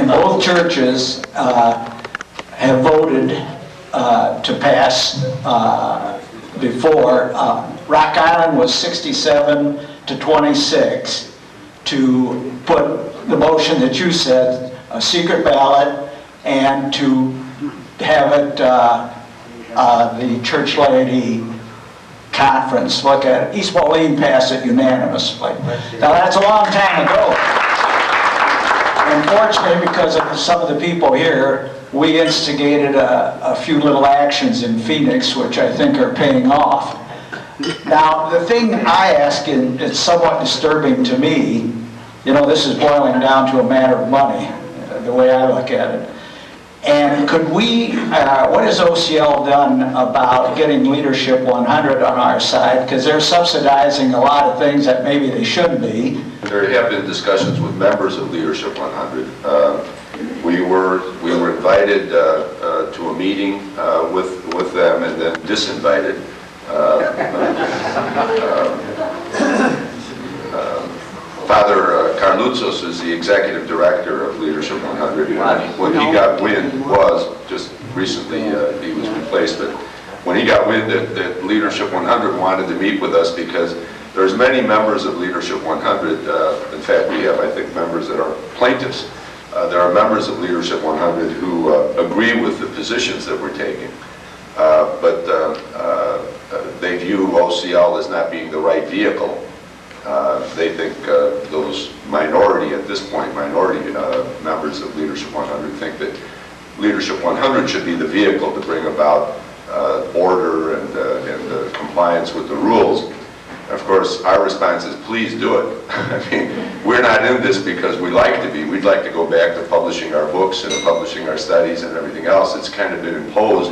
both churches have voted to pass before. Rock Island was 67 to 26 to put the motion that you said, a secret ballot, and to have it the church laity conference look at it. East Moline passed it unanimously. Now that's a long time ago. Unfortunately, because of some of the people here, we instigated a few little actions in Phoenix, which I think are paying off. Now, the thing I ask, and it's somewhat disturbing to me, you know, this is boiling down to a matter of money, the way I look at it. And could we, what has OCL done about getting Leadership 100 on our side? Because they're subsidizing a lot of things that maybe they shouldn't be. There have been discussions with members of Leadership 100. We were invited to a meeting with them and then disinvited. Father Karcazes is the executive director of Leadership 100. When he got wind, just recently he was replaced, but when he got wind that Leadership 100 wanted to meet with us, because there's many members of Leadership 100, in fact we have, I think, members that are plaintiffs. There are members of Leadership 100 who agree with the positions that we're taking, but they view OCL as not being the right vehicle. They think those minority, at this point, minority members of Leadership 100 think that Leadership 100 should be the vehicle to bring about order and compliance with the rules. Of course, our response is, please do it. I mean, we're not in this because we like to be. We'd like to go back to publishing our books and publishing our studies and everything else. It's kind of been imposed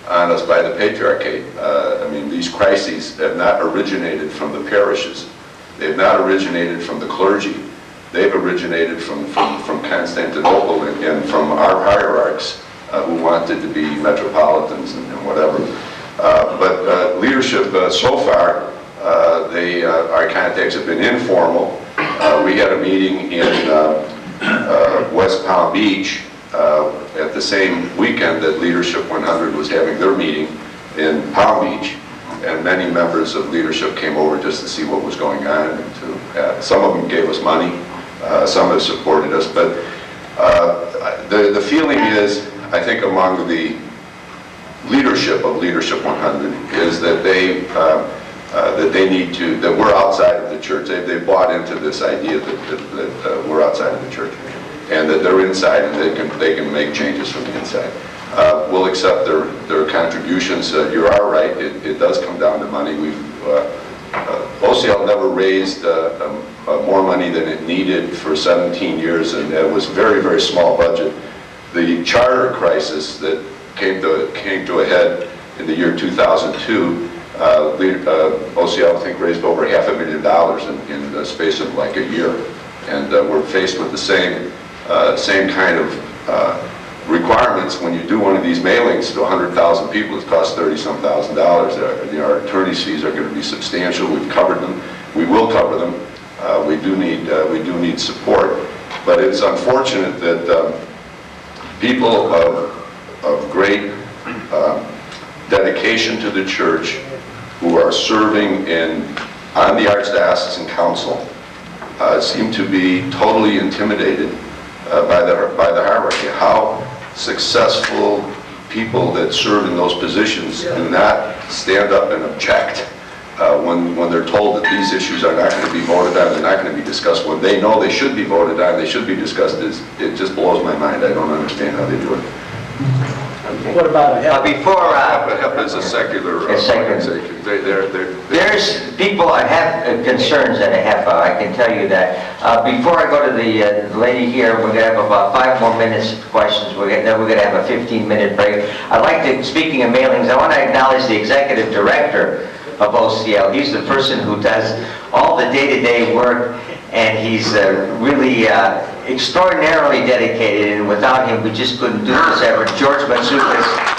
on us by the Patriarchate. I mean, these crises have not originated from the parishes. They've not originated from the clergy. They've originated from Constantinople and from our hierarchs who wanted to be metropolitans and whatever. But leadership so far, our contacts have been informal. We had a meeting in West Palm Beach at the same weekend that Leadership 100 was having their meeting in Palm Beach. And many members of Leadership came over just to see what was going on. And some of them gave us money, some have supported us. But the feeling is, I think, among the leadership of Leadership 100 is that they need to, that we're outside of the church. They bought into this idea that we're outside of the church, and that they're inside and they can make changes from the inside. We'll accept their contributions. You are right, it does come down to money. OCL never raised more money than it needed for 17 years, and it was very, very small budget. The charter crisis that came to a head in the year 2002, OCL, I think, raised over $500,000 in the space of like a year. And we're faced with the same kind of requirements when you do one of these mailings to 100,000 people. It costs $30-some thousand. Our attorney's fees are going to be substantial. We've covered them. We will cover them. We do need support. But it's unfortunate that people of great dedication to the church, who are serving on the Archdiocesan Council, seem to be totally intimidated by the hierarchy. How successful people that serve in those positions do not stand up and object when they're told that these issues are not going to be voted on, they're not going to be discussed, when they know they should be voted on, they should be discussed. It just blows my mind. I don't understand how they do it. What about HEP is a secular organization. There's people that have concerns at HEP. I can tell you that. Before I go to the lady here, we're going to have about 5 more minutes of questions. Then we're going to have a 15-minute break. I'd like to, speaking of mailings, I want to acknowledge the executive director of OCL. He's the person who does all the day-to-day work, and he's really extraordinarily dedicated, and without him we just couldn't do this ever. George Matsoukas.